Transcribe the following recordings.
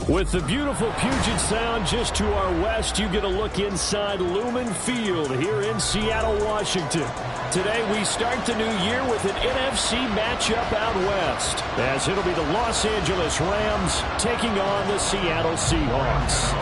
With the beautiful Puget Sound just to our west, you get a look inside Lumen Field here in Seattle, Washington. Today we start the new year with an NFC matchup out west, as it'll be the Los Angeles Rams taking on the Seattle Seahawks.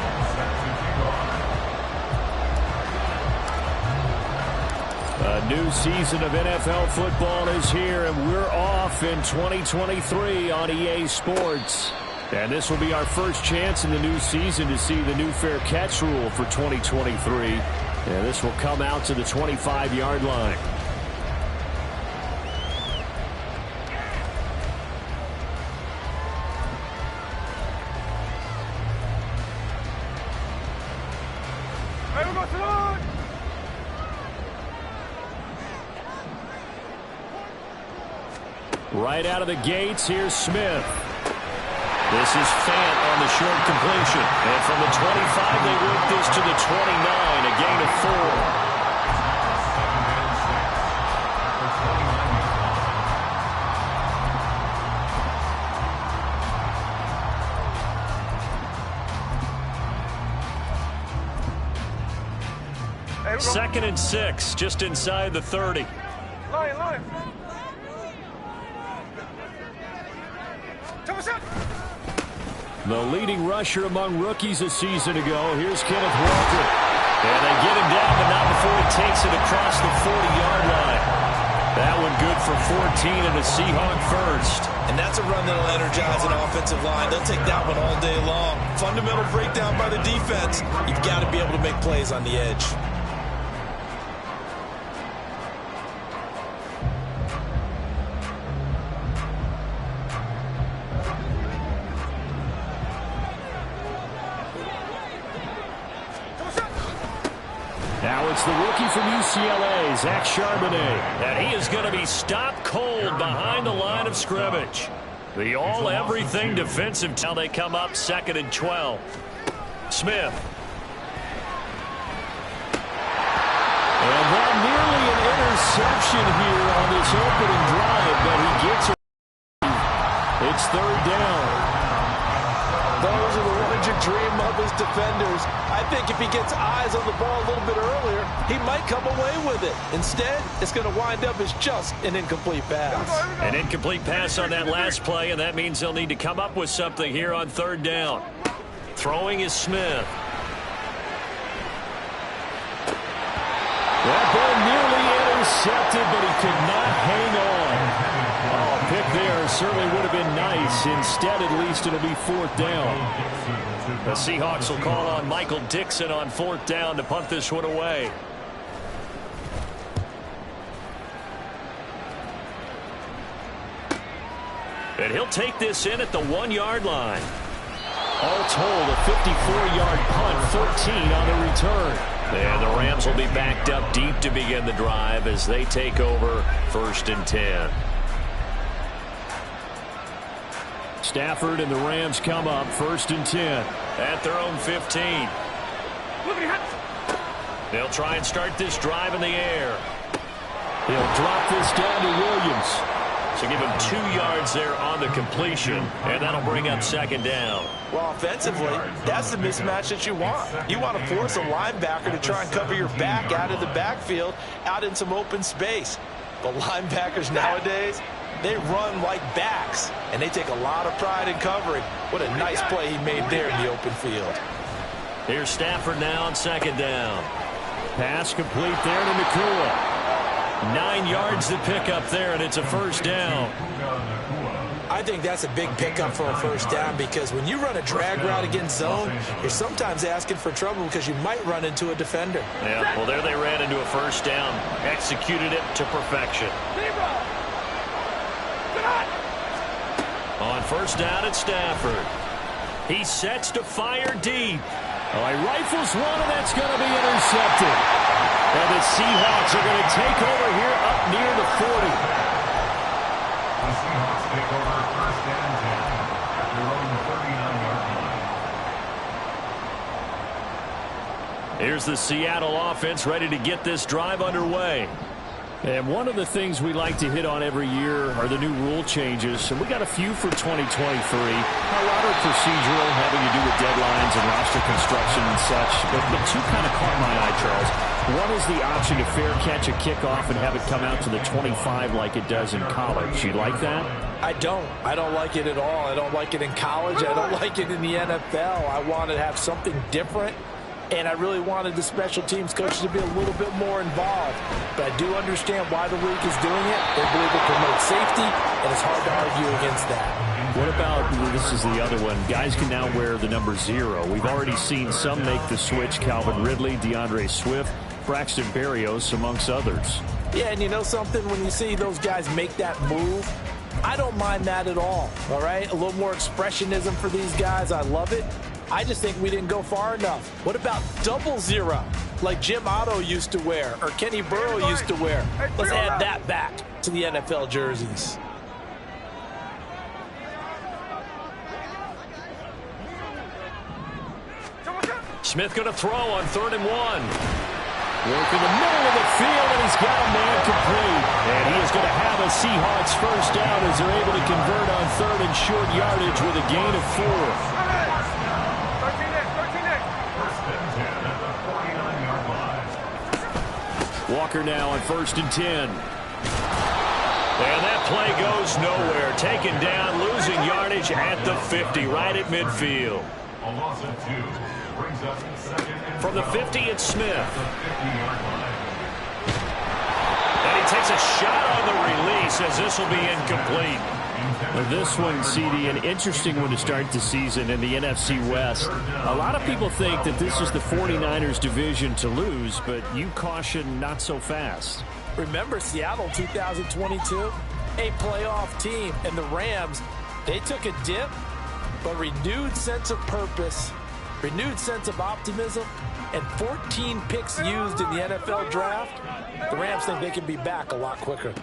A new season of NFL football is here, and we're off in 2023 on EA Sports. And this will be our first chance in the new season to see the new fair catch rule for 2023. And this will come out to the 25-yard line. Right out of the gates, here's Smith. This is Fant on the short completion. And from the 25, they work this to the 29, a gain of 4. Second and 6, just inside the 30. Line. The leading rusher among rookies a season ago. Here's Kenneth Walker. And they get him down, but not before he takes it across the 40-yard line. That one good for 14 and a Seahawk first. And that's a run that'll energize an offensive line. They'll take that one all day long. Fundamental breakdown by the defense. You've got to be able to make plays on the edge. Now it's the rookie from UCLA, Zach Charbonnet. And he is going to be stopped cold behind the line of scrimmage. The all-everything defensive. Now they come up 2nd and 12. Smith. And that nearly an interception here on this opening drive, but he gets it. It's 3rd down. Those are the ones you dream of as defenders. I think if he gets eyes on the ball a little bit earlier, he might come away with it. Instead, it's going to wind up as just an incomplete pass. An incomplete pass on that last play, and that means they'll need to come up with something here on 3rd down. Throwing is Smith. That ball nearly intercepted, but he could not hang on. Oh, pick there certainly would have been nice. Instead, at least it'll be 4th down. The Seahawks will call on Michael Dixon on 4th down to punt this one away. And he'll take this in at the 1-yard line. All told, a 54-yard punt, 13 on the return. And the Rams will be backed up deep to begin the drive as they take over 1st and 10. Stafford and the Rams come up 1st and 10 at their own 15. They'll try and start this drive in the air. He'll drop this down to Williams. So give him 2 yards there on the completion, and that'll bring up 2nd down. Well, offensively, that's the mismatch that you want. You want to force a linebacker to try and cover your back out of the backfield, out in some open space. But linebackers nowadays, they run like backs, and they take a lot of pride in covering. What a nice play he made there in the open field. Here's Stafford now on 2nd down. Pass complete there to Nakua. 9 yards to pick up there, and it's a 1st down. I think that's a big pickup for a 1st down because when you run a drag route against zone, you're sometimes asking for trouble because you might run into a defender. Yeah, well, there they ran into a 1st down. Executed it to perfection. On 1st down at Stafford. He sets to fire deep. Oh, he rifles one, and that's going to be intercepted. And the Seahawks are going to take over here up near the 40. The Seahawks take over 1st and 10 at their own 39-yard line. Here's the Seattle offense ready to get this drive underway. And one of the things we like to hit on every year are the new rule changes. And we got a few for 2023. A lot are procedural, having to do with deadlines and roster construction and such. But two kind of caught my eye, Charles. One is the option to fair catch a kickoff and have it come out to the 25 like it does in college. You like that? I don't. I don't like it at all. I don't like it in college. I don't like it in the NFL. I want to have something different. And I really wanted the special teams coaches to be a little bit more involved. But I do understand why the league is doing it. They believe it promotes safety, and it's hard to argue against that. What about, this is the other one, guys can now wear the number 0. We've already seen some make the switch, Calvin Ridley, DeAndre Swift, Braxton Berrios, amongst others. Yeah, and you know something? When you see those guys make that move, I don't mind that at all right? A little more expressionism for these guys. I love it. I just think we didn't go far enough. What about 00, like Jim Otto used to wear or Kenny Burrow used to wear? Let's add that back to the NFL jerseys. Smith going to throw on 3rd and 1. Work in the middle of the field, and he's got a man complete. And he is going to have a Seahawks first down as they're able to convert on 3rd and short yardage with a gain of 4. Walker now on 1st and 10. And that play goes nowhere. Taken down, losing yardage at the 50, right at midfield. A loss of 2 brings up 2nd and From the 50, it's Smith. And he takes a shot on the release as this will be incomplete. Well, this one, CD, an interesting one to start the season in the NFC West. A lot of people think that this is the 49ers division to lose, but you caution not so fast. Remember Seattle 2022? A playoff team, and the Rams, they took a dip, but renewed sense of purpose, renewed sense of optimism, and 14 picks used in the NFL draft. The Rams think they can be back a lot quicker.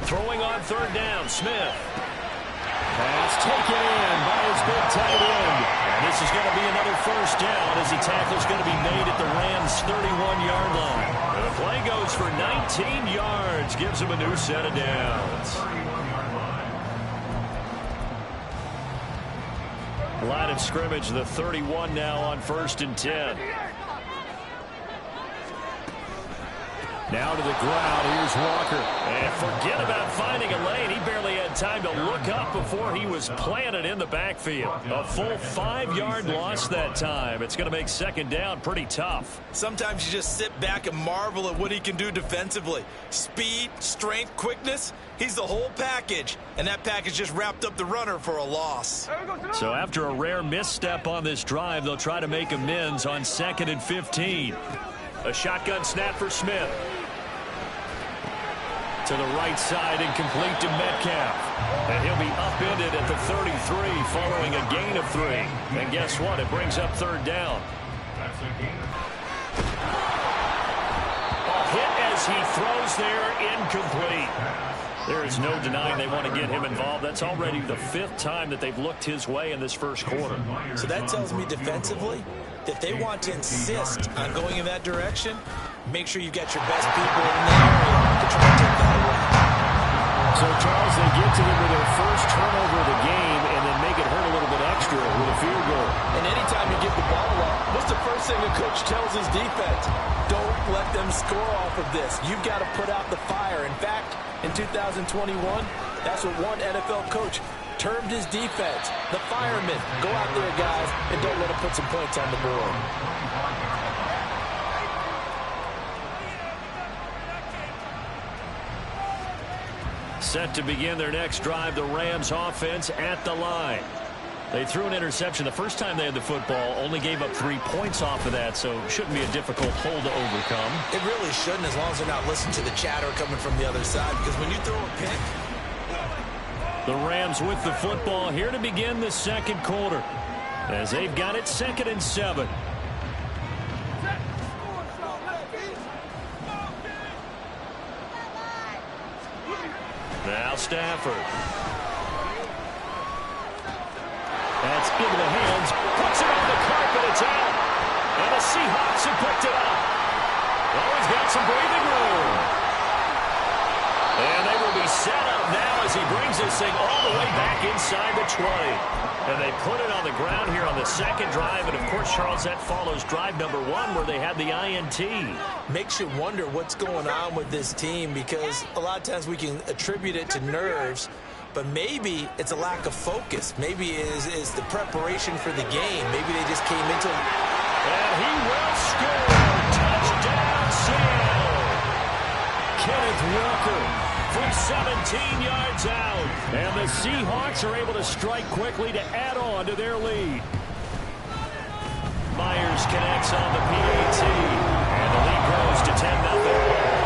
Throwing on 3rd down, Smith. Pass taken in by his big tight end. And this is going to be another first down as the tackle's going to be made at the Rams' 31-yard line. And the play goes for 19 yards, gives him a new set of downs. Line of scrimmage, the 31 now on 1st and 10. Now to the ground, here's Walker. And forget about finding a lane. He barely had time to look up before he was planted in the backfield. A full 5-yard loss that time. It's going to make 2nd down pretty tough. Sometimes you just sit back and marvel at what he can do defensively. Speed, strength, quickness. He's the whole package. And that package just wrapped up the runner for a loss. So after a rare misstep on this drive, they'll try to make amends on 2nd and 15. A shotgun snap for Smith. To the right side and complete to Metcalf. And he'll be upended at the 33 following a gain of 3. And guess what? It brings up 3rd down. A hit as he throws there, incomplete. There is no denying they want to get him involved. That's already the 5th time that they've looked his way in this first quarter. So that tells me defensively that they want to insist on going in that direction. Make sure you've got your best people in the area to try and take that away. So, Charles, they get to them with their first turnover of the game and then make it hurt a little bit extra with a field goal. And anytime you give the ball up, what's the first thing a coach tells his defense? Don't let them score off of this. You've got to put out the fire. In fact, in 2021, that's what one NFL coach termed his defense. The firemen. Go out there, guys, and don't let them put some points on the board. Set to begin their next drive, the Rams offense at the line. They threw an interception the first time they had the football, only gave up 3 points off of that, so shouldn't be a difficult hole to overcome. It really shouldn't, as long as they're not listening to the chatter coming from the other side, because when you throw a pick. The Rams with the football here to begin the 2nd quarter, as they've got it 2nd and 7. Now Stafford. That's into the hands. Puts it on the carpet. It's out. And the Seahawks have picked it up. Oh, he's got some breathing room. And they will be set up now as he brings this thing all the way back inside the 20. And they put it on the ground here on the second drive. And, of course, Charles, that follows drive number 1 where they had the INT. Makes you wonder what's going on with this team, because a lot of times we can attribute it to nerves, but maybe it's a lack of focus. Maybe it is the preparation for the game. Maybe they just came into it. And he will score. Touchdown, Seattle. Kenneth Walker from 17 yards out. And the Seahawks are able to strike quickly to add on to their lead. Myers connects on the PAT. And the lead grows to 10-0.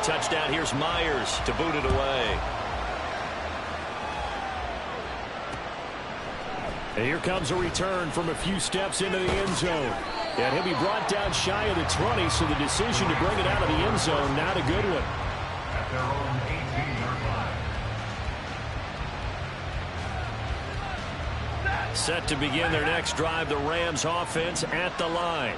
Touchdown, here's Myers to boot it away. And here comes a return from a few steps into the end zone. And he'll be brought down shy of the 20, so the decision to bring it out of the end zone, not a good one. At their own 18-yard line. Set to begin their next drive, the Rams offense at the line.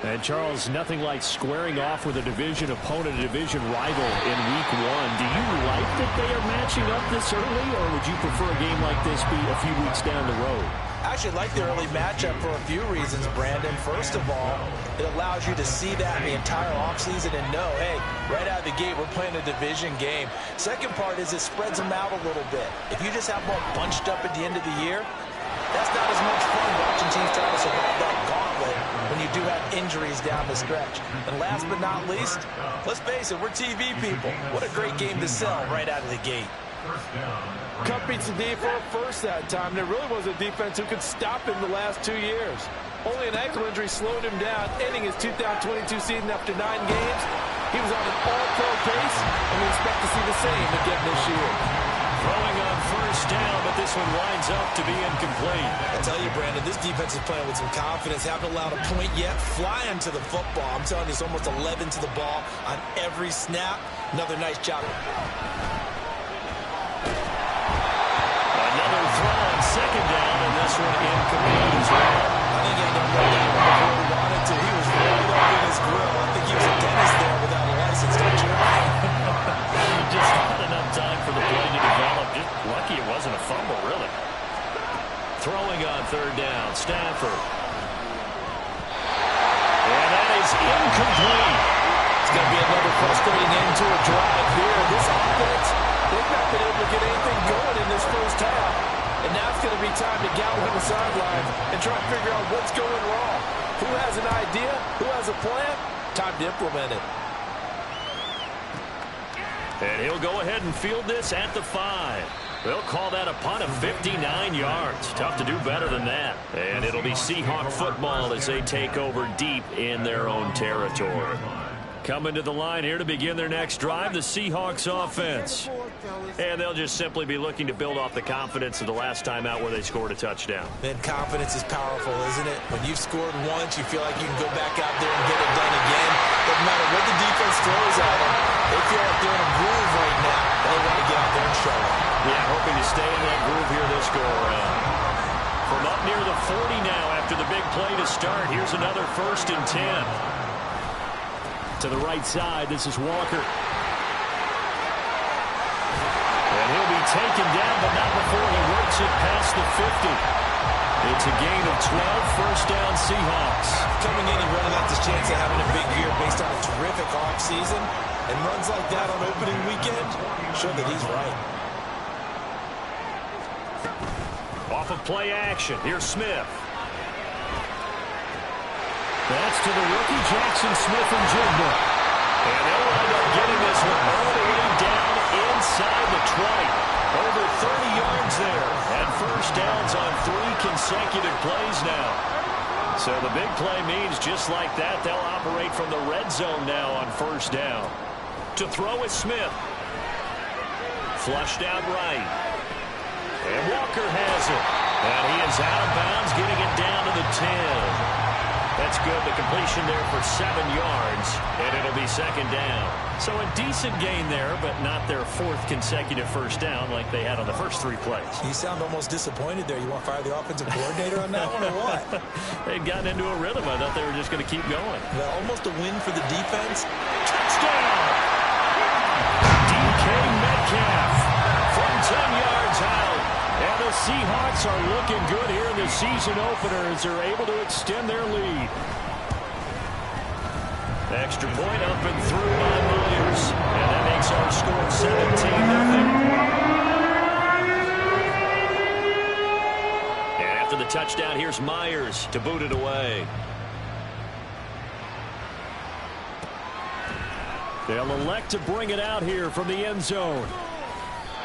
And, Charles, nothing like squaring off with a division opponent, a division rival in Week 1. Do you like that they are matching up this early, or would you prefer a game like this be a few weeks down the road? I actually like the early matchup for a few reasons, Brandon. First of all, it allows you to see that the entire offseason and know, hey, right out of the gate, we're playing a division game. Second part is it spreads them out a little bit. If you just have them all bunched up at the end of the year, that's not as much fun watching teams try to survive that gauntlet when you do have injuries down the stretch. And last but not least, let's face it, we're TV people. What a great game to sell right out of the gate. Cup beats the D for a first that time. There really was a defense who could stop him the last 2 years. Only an ankle injury slowed him down, ending his 2022 season after 9 games. He was on an all-pro pace, and we expect to see the same again this year. Throwing on first down, but this one winds up to be incomplete. I tell you, Brandon, this defense is playing with some confidence. Haven't allowed a point yet. Flying to the football. I'm telling you, it's almost 11 to the ball on every snap. Another nice job. Another throw on second down, and this one incomplete as well. I think he had to run that one before he wanted to. He was rolled up in his grill. I think he was a dentist there without a license, don't you? Just not enough time for the play to develop. Just lucky it wasn't a fumble, really. Throwing on third down, Stafford. And that is incomplete. It's going to be another frustrating end to a drive here. This offense, they've not been able to get anything going in this first half. And now it's going to be time to gather on the sidelines and try to figure out what's going wrong. Who has an idea? Who has a plan? Time to implement it. And he'll go ahead and field this at the 5. They'll call that a punt of 59 yards. Tough to do better than that. And it'll be Seahawk football as they take over deep in their own territory. Coming to the line here to begin their next drive, the Seahawks offense. And they'll just simply be looking to build off the confidence of the last time out where they scored a touchdown. Man, confidence is powerful, isn't it? When you've scored once, you feel like you can go back out there and get it done again. Doesn't matter what the defense throws at them. They feel like they're in a groove right now, and they want to get out there and show it. Yeah, hoping to stay in that groove here this go-around. From up near the 40 now after the big play to start, here's another 1st and 10. To the right side, this is Walker. And he'll be taken down, but not before he works it past the 50. It's a gain of 12, first down Seahawks. Coming in, he really likes his chance of having a big year based on a terrific offseason. And runs like that on opening weekend, show that he's right. Off of play action, here's Smith. That's to the rookie, Jackson Smith-Njigba. And they'll wind up getting this one all the way down inside the 20. Over 30 yards there. And first downs on 3 consecutive plays now. So the big play means just like that, they'll operate from the red zone now on first down. To throw is Smith. Flushed out right. And Walker has it. And he is out of bounds, getting it down to the 10. That's good. The completion there for 7 yards, and it'll be second down. So a decent gain there, but not their 4th consecutive first down like they had on the first 3 plays. You sound almost disappointed there. You want to fire the offensive coordinator on that one or what? They'd gotten into a rhythm. I thought they were just going to keep going. Well, almost a win for the defense. Touchdown! DK Metcalf from 10 yards out. And the Seahawks are looking good here in the season opener as they're able to extend their lead. Extra point up and through by Myers. And that makes our score 17-0. And after the touchdown, here's Myers to boot it away. They'll elect to bring it out here from the end zone.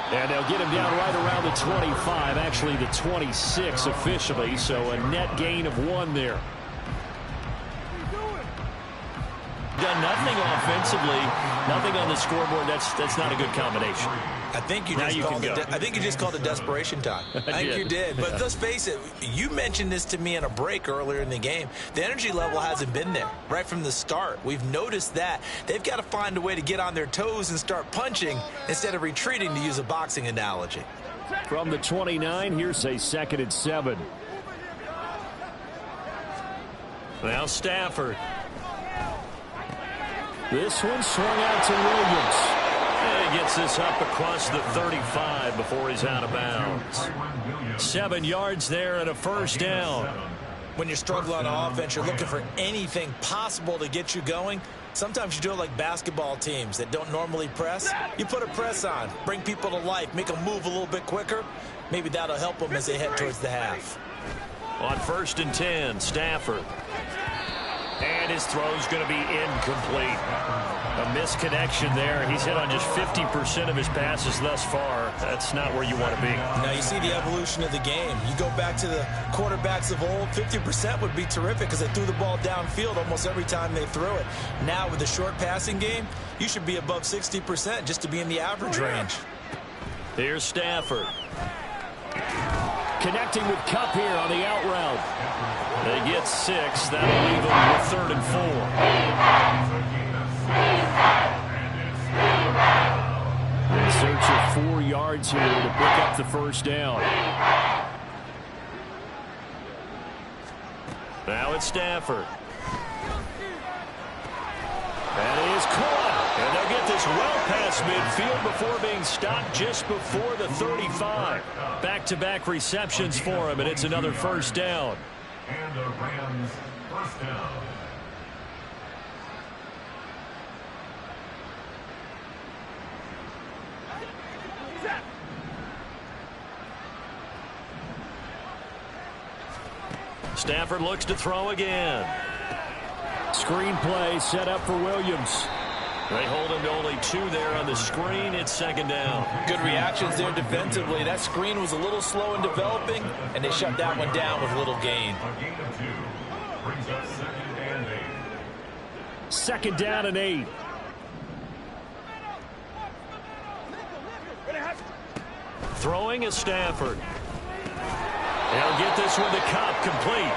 And they'll get him down right around the 25, actually the 26 officially, so a net gain of 1 there. Done nothing offensively, nothing on the scoreboard. That's not a good combination. I think you just called it desperation time. I think you did. But let's face it, you mentioned this to me in a break earlier in the game. The energy level hasn't been there right from the start. We've noticed that. They've got to find a way to get on their toes and start punching instead of retreating, to use a boxing analogy. From the 29, here's a 2nd and 7. Now Stafford. This one swung out to Williams. And he gets this up across the 35 before he's out of bounds. 7 yards there and a first down. When you're struggling on offense, you're looking for anything possible to get you going. Sometimes you do it like basketball teams that don't normally press. You put a press on, bring people to life, make them move a little bit quicker. Maybe that'll help them as they head towards the half. On 1st and 10, Stafford. And his throw's going to be incomplete. A misconnection there. He's hit on just 50% of his passes thus far. That's not where you want to be. Now you see the evolution of the game. You go back to the quarterbacks of old, 50% would be terrific because they threw the ball downfield almost every time they threw it. Now with the short passing game, you should be above 60% just to be in the average range. Here's Stafford. Connecting with Kupp here on the out route. They get 6. That'll leave them with 3rd and 4. They search for 4 yards here to pick up the first down. Now it's Stafford. That is caught. And they'll get this well past midfield before being stopped just before the 35. Back-to-back receptions for him, and it's another first down. And the Rams first down. Stafford looks to throw again. Screen play set up for Williams. They hold him to only 2 there on the screen. It's second down. Good reactions there defensively. That screen was a little slow in developing, and they shut that one down with little gain. A gain of 2 brings up 2nd and 8. Second down and 8. Throwing is Stafford. They'll get this one to Kupp, complete.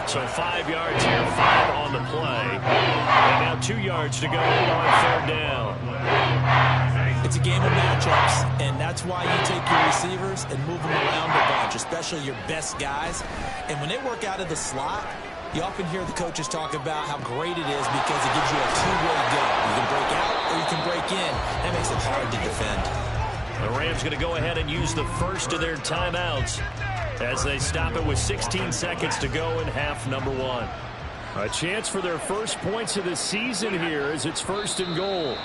So 5 yards here, 5 on the play. And now 2 yards to go on 3rd down. It's a game of matchups, and that's why you take your receivers and move them around a bunch, especially your best guys. And when they work out of the slot, you often hear the coaches talk about how great it is because it gives you a two-way go. You can break out or you can break in. That makes it hard to defend. The Rams going to go ahead and use the first of their timeouts as they stop it with 16 seconds to go in half number 1. A chance for their first points of the season here as it's 1st and goal.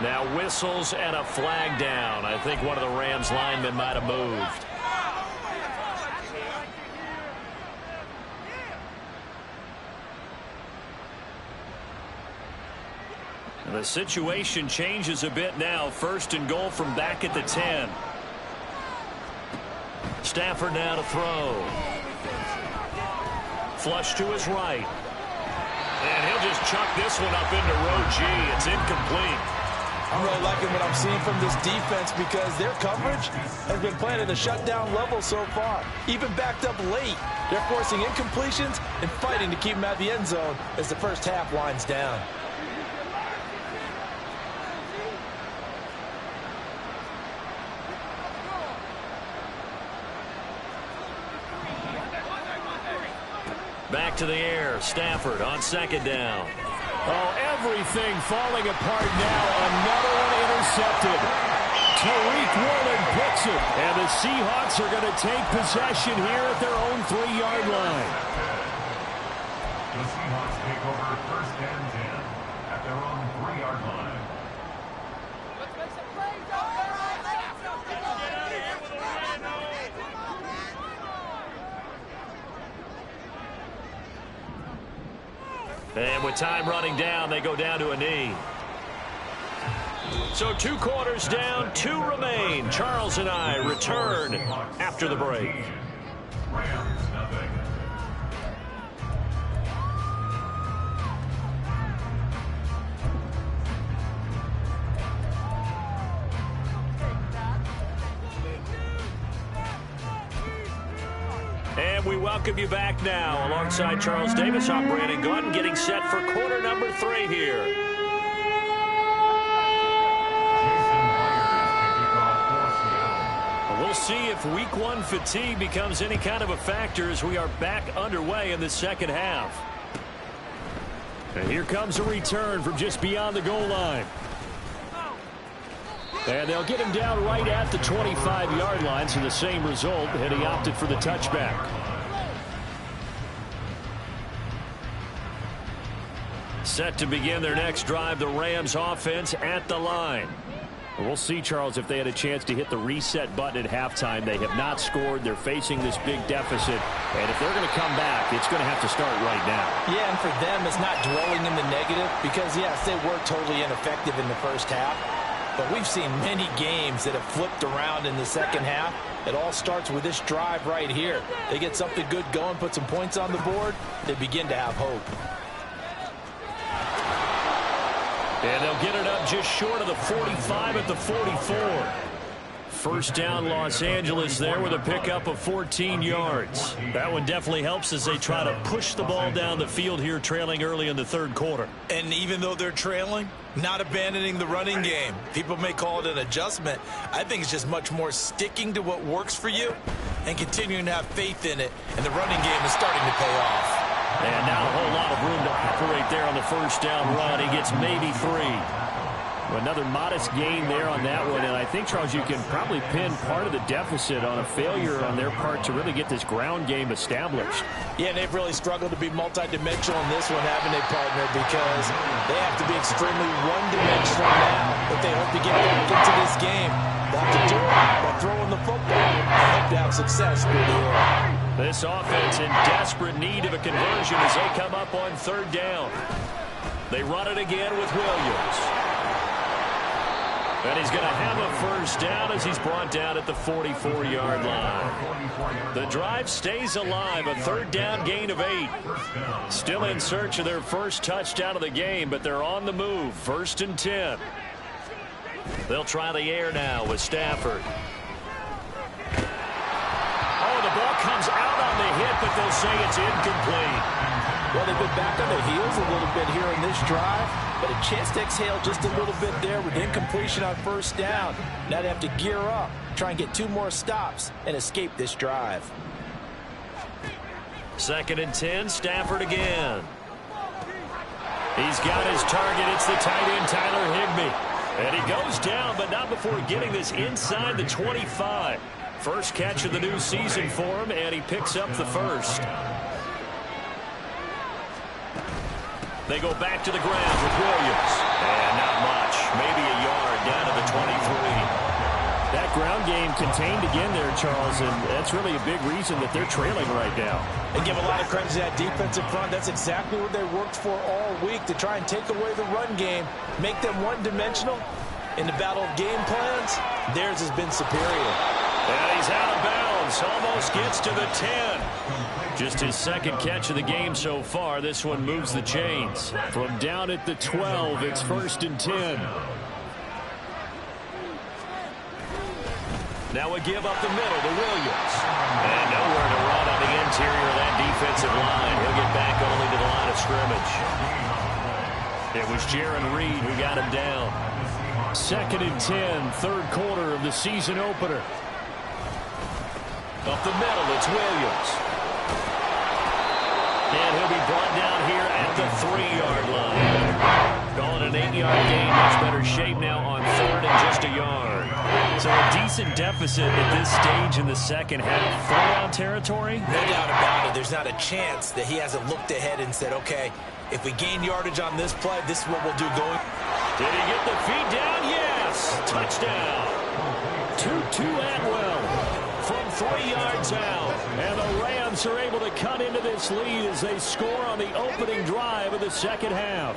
Now whistles and a flag down. I think one of the Rams linemen might have moved. The situation changes a bit now. 1st and goal from back at the 10. Stafford now to throw. Flush to his right. And he'll just chuck this one up into row G. It's incomplete. I'm really liking what I'm seeing from this defense because their coverage has been playing at a shutdown level so far. Even backed up late, they're forcing incompletions and fighting to keep them out of the end zone as the first half winds down. Back to the air. Stafford on second down. Oh, everything falling apart now. Another one intercepted. Tariq Woolen picks it. And the Seahawks are going to take possession here at their own 3-yard line. The Seahawks take over first and 10 at their own 3-yard line. And with time running down, they go down to a knee. So 2 quarters down, 2 remain. Charles and I return after the break. Rams, nothing. And we welcome you back now. Alongside Charles Davis, I'm Brandon Gunn, getting set for quarter number 3 here. We'll see if week 1 fatigue becomes any kind of a factor as we are back underway in the second half. And here comes a return from just beyond the goal line. And they'll get him down right at the 25-yard line, so the same result, and he opted for the touchback. Set to begin their next drive, the Rams offense at the line. We'll see, Charles, if they had a chance to hit the reset button at halftime. They have not scored. They're facing this big deficit. And if they're going to come back, it's going to have to start right now. Yeah, and for them, it's not dwelling in the negative because, yes, they were totally ineffective in the first half. But we've seen many games that have flipped around in the second half. It all starts with this drive right here. They get something good going, put some points on the board, they begin to have hope. And they'll get it up just short of the 45 at the 44. First down, Los Angeles there with a pickup of 14 yards. That one definitely helps as they try to push the ball down the field here, trailing early in the third quarter. And even though they're trailing, not abandoning the running game. People may call it an adjustment. I think it's just much more sticking to what works for you and continuing to have faith in it. And the running game is starting to pay off. And not a whole lot of room to operate there on the first down run. He gets maybe 3. Another modest gain there on that one, and I think, Charles, you can probably pin part of the deficit on a failure on their part to really get this ground game established. Yeah, and they've really struggled to be multidimensional in this one, haven't they, partner? Because they have to be extremely one-dimensional now if they hope to get back into this game. They have to do it by throwing the football and hope to have success through the air. This offense in desperate need of a conversion as they come up on third down. They run it again with Williams. And he's going to have a first down as he's brought down at the 44-yard line. The drive stays alive, a third down gain of 8. Still in search of their first touchdown of the game, but they're on the move. First and 10. They'll try the air now with Stafford. Oh, the ball comes out on the hit, but they'll say it's incomplete. Well, they've been back on their heels a little bit here in this drive, but a chance to exhale just a little bit there with incompletion on first down. Now they have to gear up, try and get 2 more stops, and escape this drive. Second and 10, Stafford again. He's got his target. It's the tight end, Tyler Higbee. And he goes down, but not before getting this inside the 25. First catch of the new season for him, and he picks up the first. They go back to the ground with Williams. And not much. Maybe a yard down to the 23. That ground game contained again there, Charles, and that's really a big reason that they're trailing right now. And give a lot of credit to that defensive front. That's exactly what they worked for all week, to try and take away the run game, make them one-dimensional. In the battle of game plans, theirs has been superior. And he's out of bounds. Almost gets to the 10. Just his second catch of the game so far. This one moves the chains. From down at the 12, it's first and 10. Now a give up the middle to Williams. And nowhere to run on the interior of that defensive line. He'll get back only to the line of scrimmage. It was Jaron Reed who got him down. 2nd and 10, third quarter of the season opener. Up the middle, it's Williams. And he'll be brought down here at the 3-yard line. Calling an 8-yard gain, much better shape now on 3rd and just a yard. So a decent deficit at this stage in the second half. Full-on territory? No doubt about it. There's not a chance that he hasn't looked ahead and said, okay, if we gain yardage on this play, this is what we'll do going. Did he get the feet down? Yes! Touchdown. Tutu Atwell from 3 yards out. And the Rams are able to cut into this lead as they score on the opening drive of the second half.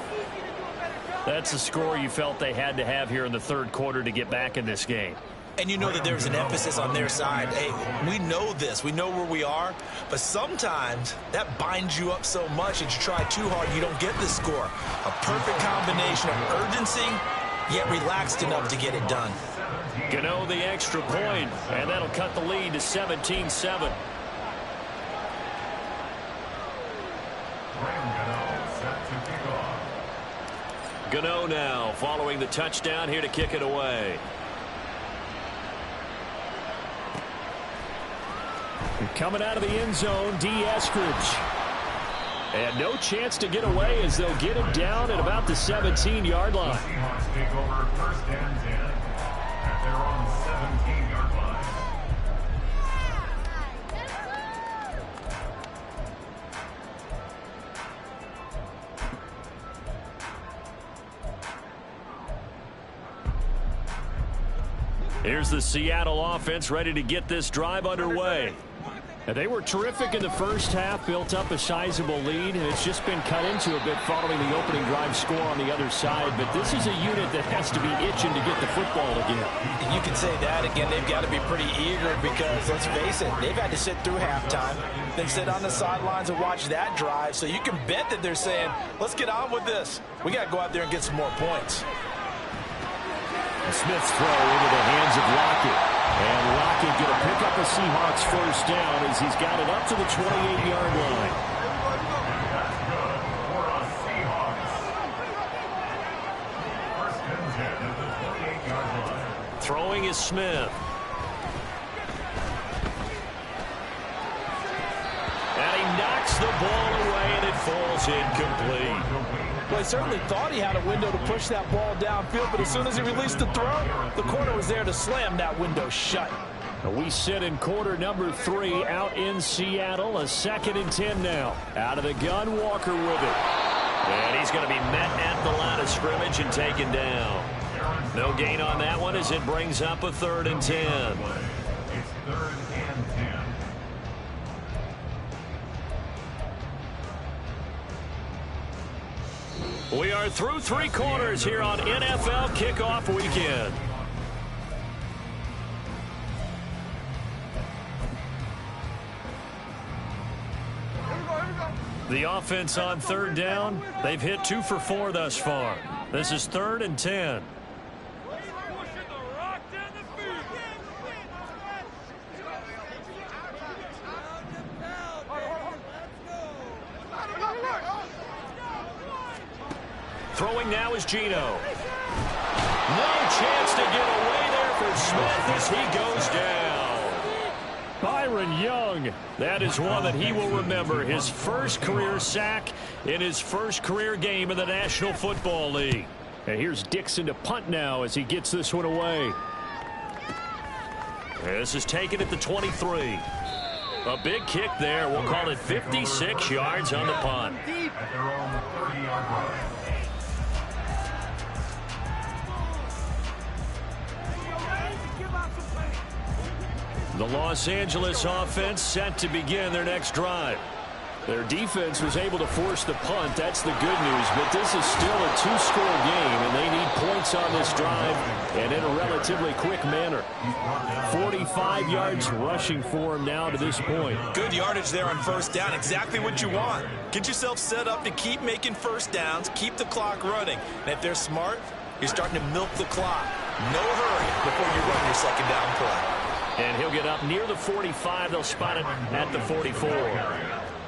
That's the score you felt they had to have here in the third quarter to get back in this game. And you know that there's an emphasis on their side. Hey, we know this. We know where we are. But sometimes that binds you up so much that you try too hard, you don't get the score. A perfect combination of urgency, yet relaxed enough to get it done. Gano the extra point, and that'll cut the lead to 17-7. Gano now following the touchdown here to kick it away. Coming out of the end zone, D. Eskridge. And no chance to get away as they'll get him down at about the 17-yard line. Seahawks take over 1st and 10 at their own 17-yard line. Here's the Seattle offense ready to get this drive underway. And they were terrific in the first half, built up a sizable lead, and it's just been cut into a bit following the opening drive score on the other side. But this is a unit that has to be itching to get the football again. You can say that again. They've got to be pretty eager because, let's face it, they've had to sit through halftime, then sit on the sidelines and watch that drive. So you can bet that they're saying, let's get on with this. We got to go out there and get some more points. Smith's throw into the hands of Lockett. And Lockett going to pick up a Seahawks first down as he's got it up to the 28-yard line. That's good for a Seahawks. 1st and 10 at the 28-yard line. Throwing is Smith. And he knocks the ball away, and it falls incomplete. Well, he certainly thought he had a window to push that ball downfield, but as soon as he released the throw, the corner was there to slam that window shut. We sit in quarter number 3 out in Seattle. A 2nd and 10 now. Out of the gun, Walker with it. And he's going to be met at the line of scrimmage and taken down. No gain on that one as it brings up a 3rd and 10. It's 3rd and 10. We are through 3 quarters here on NFL Kickoff Weekend. The offense on 3rd down, they've hit 2 for 4 thus far. This is 3rd and 10. Throwing now is Gino. No chance to get away there for Smith as he goes down. Byron Young, that is one that he will remember. His first career sack in his first career game in the National Football League. And here's Dixon to punt now as he gets this one away. This is taken at the 23. A big kick there. We'll call it 56 yards on the punt. At their own 30-yard line. The Los Angeles offense set to begin their next drive. Their defense was able to force the punt. That's the good news. But this is still a 2-score game, and they need points on this drive and in a relatively quick manner. 45 yards rushing for him now to this point. Good yardage there on 1st down. Exactly what you want. Get yourself set up to keep making 1st downs, keep the clock running. And if they're smart, you're starting to milk the clock. No hurry before you run your 2nd down play. And he'll get up near the 45. They'll spot it at the 44.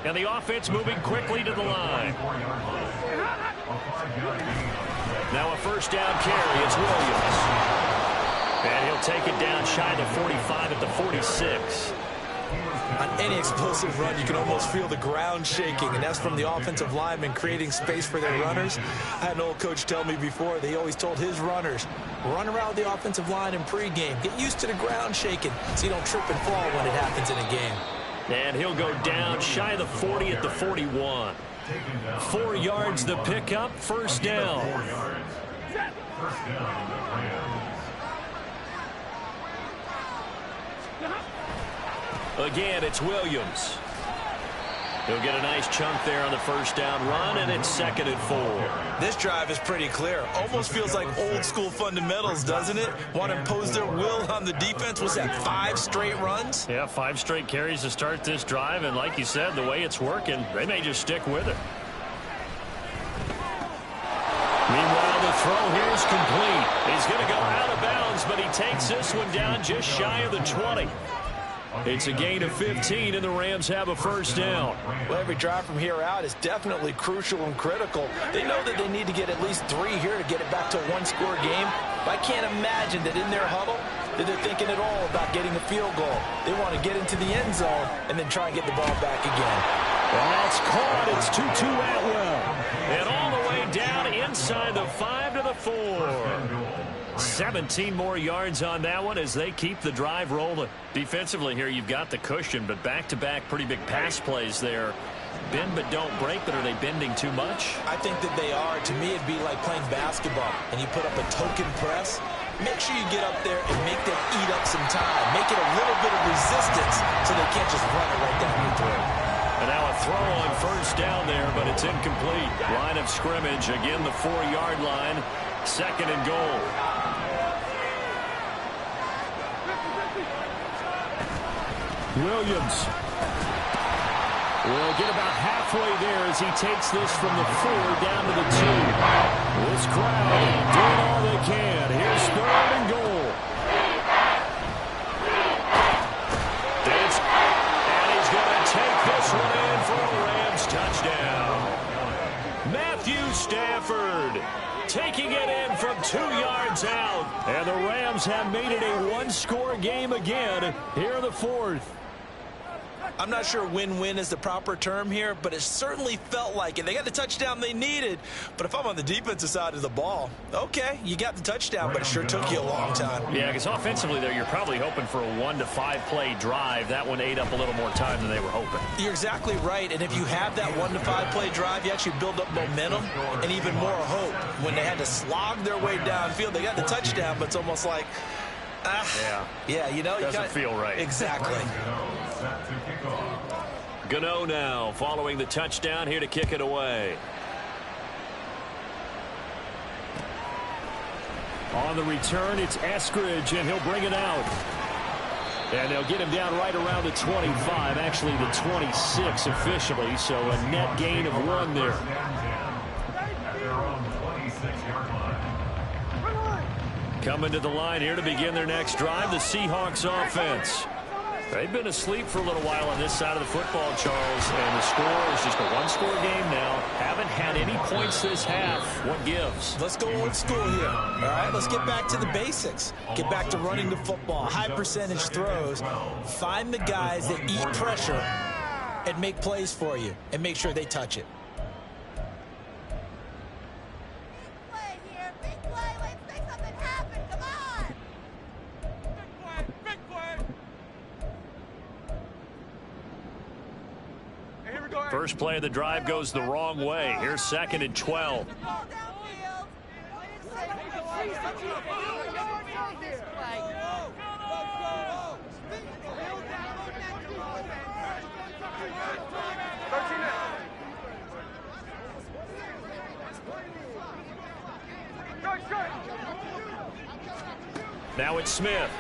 And the offense moving quickly to the line. Now a first down carry. It's Williams. And he'll take it down shy of the 45 at the 46. On any explosive run, you can almost feel the ground shaking, and that's from the offensive linemen creating space for their runners. I had an old coach tell me before, they always told his runners, run around the offensive line in pregame. Get used to the ground shaking so you don't trip and fall when it happens in a game. And he'll go down shy of the 40 at the 41. 4 yards the pickup, first down. First down, the Rams. Again, it's Williams. He'll get a nice chunk there on the first down run, and it's 2nd and 4. This drive is pretty clear. Almost feels like old school fundamentals, doesn't it? Want to impose their will on the defense. Was that 5 straight runs? Yeah, 5 straight carries to start this drive, and like you said, the way it's working, they may just stick with it. Meanwhile, the throw here is complete. He's going to go out of bounds, but he takes this one down just shy of the 20. It's a gain of 15, and the Rams have a first down. Well, every drive from here out is definitely crucial and critical. They know that they need to get at least 3 here to get it back to a one-score game. But I can't imagine that in their huddle that they're thinking at all about getting a field goal. They want to get into the end zone and then try and get the ball back again. That's caught. It's Tutu Atwell. And all the way down inside the 5 to the 4. 17 more yards on that one as they keep the drive rolling. Defensively here, you've got the cushion, but back-to-back pretty big pass plays there. Bend but don't break, but are they bending too much? I think that they are. To me, it'd be like playing basketball, and you put up a token press. Make sure you get up there and make them eat up some time. Make it a little bit of resistance so they can't just run it right down your throat. And now a throw on first down there, but it's incomplete. Line of scrimmage, again the 4-yard line. 2nd and goal. Williams will get about halfway there as he takes this from the 4 down to the 2. This crowd doing all they can. Here's 3rd and goal. And he's going to take this one in for a Rams touchdown. Matthew Stafford taking it in from 2 yards out. And the Rams have made it a one-score game again here in the 4th. I'm not sure win-win is the proper term here, but it certainly felt like it. They got the touchdown they needed, but if I'm on the defensive side of the ball, okay, you got the touchdown, but it sure took you a long time. Yeah, because offensively there, you're probably hoping for a 1 to 5 play drive. That one ate up a little more time than they were hoping. You're exactly right, and if you have that 1 to 5 play drive, you actually build up momentum and even more hope. When they had to slog their way downfield, they got the touchdown, but it's almost like, yeah, you know, doesn't feel right. Exactly. Gano now following the touchdown here to kick it away. On the return, it's Eskridge, and he'll bring it out. And they'll get him down right around the 25, actually the 26 officially, so a net gain of 1 there. Coming to the line here to begin their next drive, the Seahawks offense. They've been asleep for a little while on this side of the football, Charles, and the score is just a one-score game now. Haven't had any points this half. What gives? Let's go old school here. All right, let's get back to the basics. Get back to running the football, high percentage throws. Find the guys that eat pressure and make plays for you, and make sure they touch it. First play of the drive goes the wrong way. Here's 2nd and 12. Now it's Smith.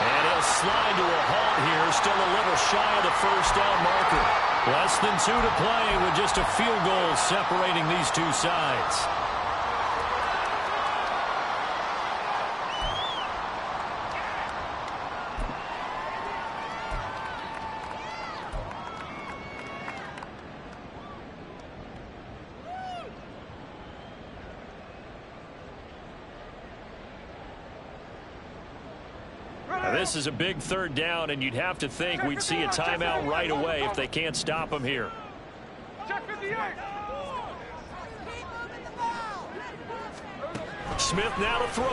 And he'll slide to a halt here, still a little shy of the first down marker. Less than 2 to play with just a field goal separating these two sides. This is a big third down, and you'd have to think we'd see a timeout right away if they can't stop him here. Smith now to throw.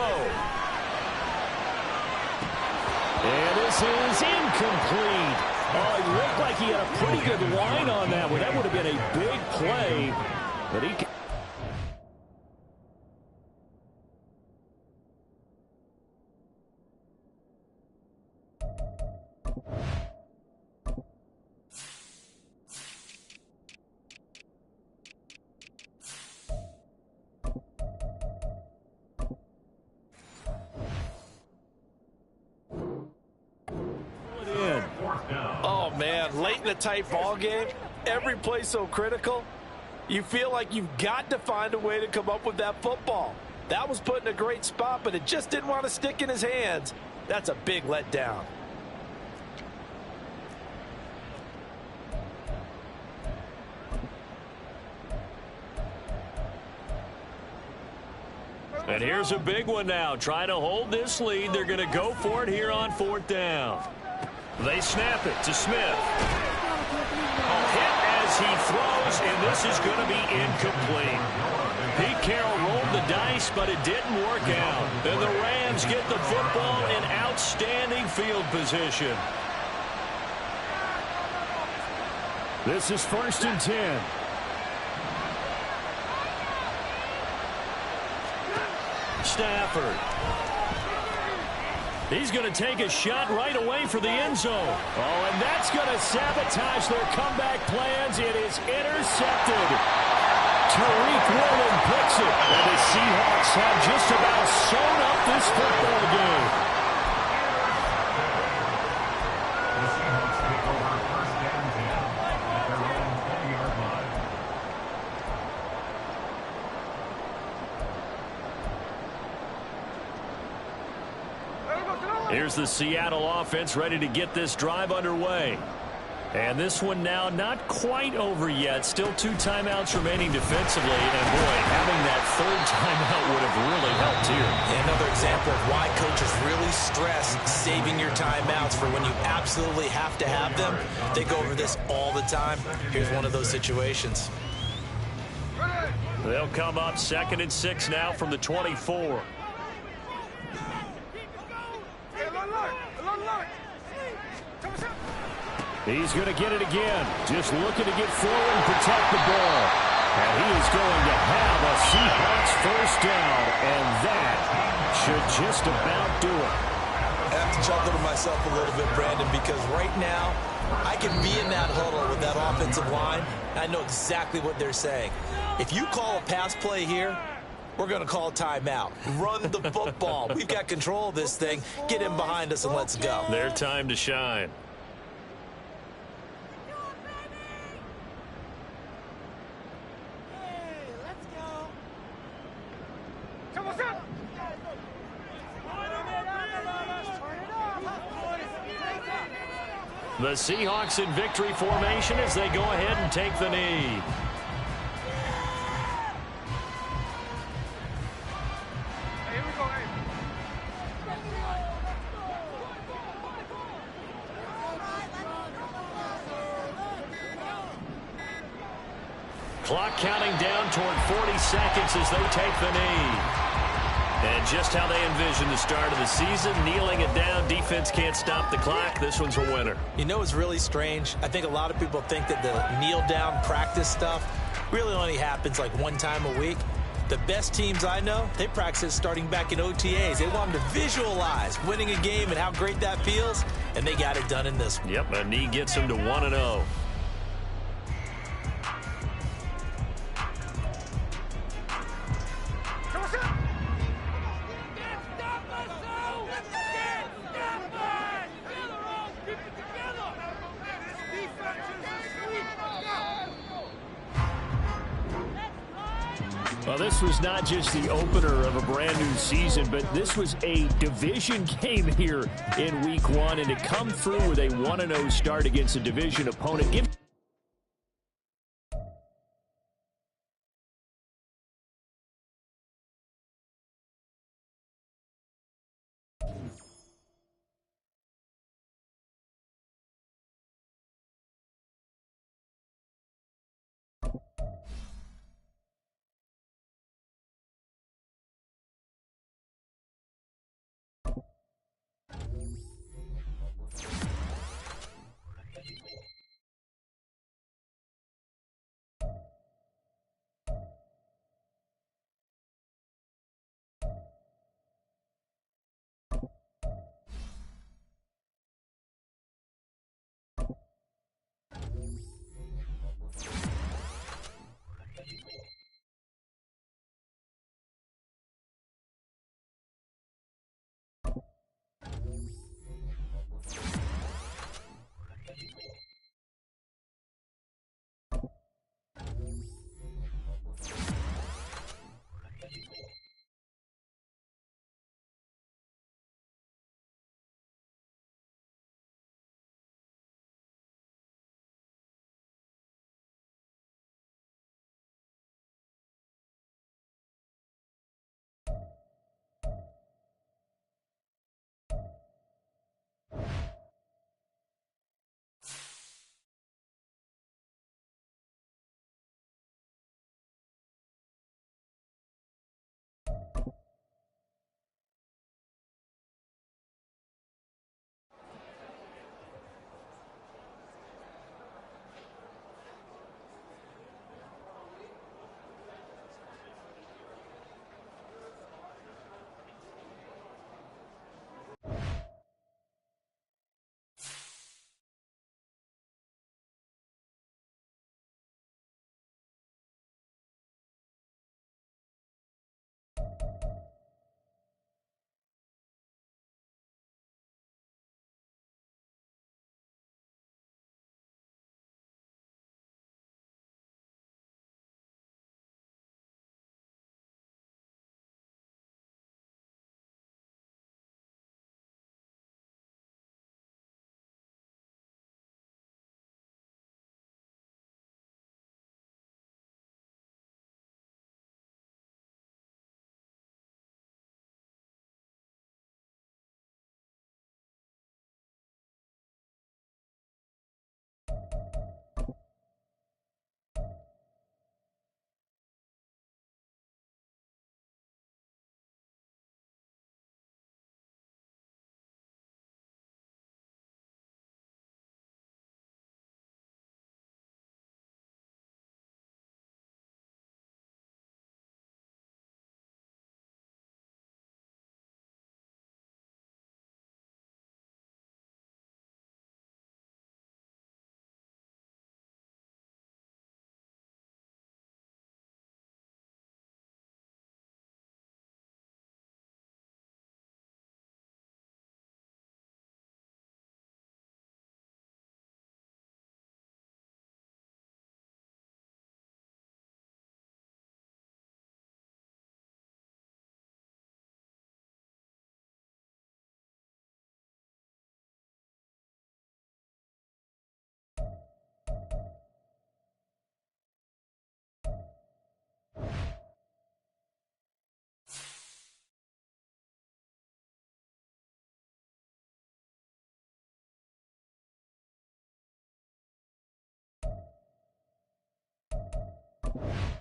And this is incomplete. Oh, it looked like he had a pretty good line on that one. That would have been a big play, but he... Oh, man, late in a tight ball game, every play so critical, you feel like you've got to find a way to come up with that football. That was put in a great spot, but it just didn't want to stick in his hands. That's a big letdown. And here's a big one now. Trying to hold this lead. They're going to go for it here on fourth down. They snap it to Smith. A hit as he throws, and this is going to be incomplete. Pete Carroll rolled the dice, but it didn't work out. And the Rams get the football in outstanding field position. This is 1st and 10. Stafford. He's going to take a shot right away for the end zone. Oh, and that's going to sabotage their comeback plans. It is intercepted. Tariq Woolen picks it. And the Seahawks have just about sewn up this football game. The Seahawks take over 1st and 10 at their own 20-yard line. Here's the Seattle offense ready to get this drive underway. And this one now not quite over yet. Still 2 timeouts remaining defensively. And, boy, having that 3rd timeout would have really helped here. And another example of why coaches really stress saving your timeouts for when you absolutely have to have them. They go over this all the time. Here's one of those situations. They'll come up 2nd and 6 now from the 24. He's going to get it again. Just looking to get forward and protect the ball. And he is going to have a Seahawks 1st down. And that should just about do it. I have to chuckle to myself a little bit, Brandon, because right now I can be in that huddle with that offensive line. And I know exactly what they're saying. If you call a pass play here, we're going to call a timeout. Run the football. We've got control of this thing. Get in behind us and let's go. Their time to shine. The Seahawks in victory formation as they go ahead and take the knee. Clock counting down toward 40 seconds as they take the knee. And just how they envision the start of the season, kneeling it down, defense can't stop the clock. This one's a winner. You know what's really strange? I think a lot of people think that the kneel-down practice stuff really only happens like 1 time a week. The best teams I know, they practice it starting back in OTAs. They want them to visualize winning a game and how great that feels, and they got it done in this one. Yep, a knee gets them to 1-0. Well, this was not just the opener of a brand new season, but this was a division game here in week 1. And to come through with a 1-0 start against a division opponent, 10.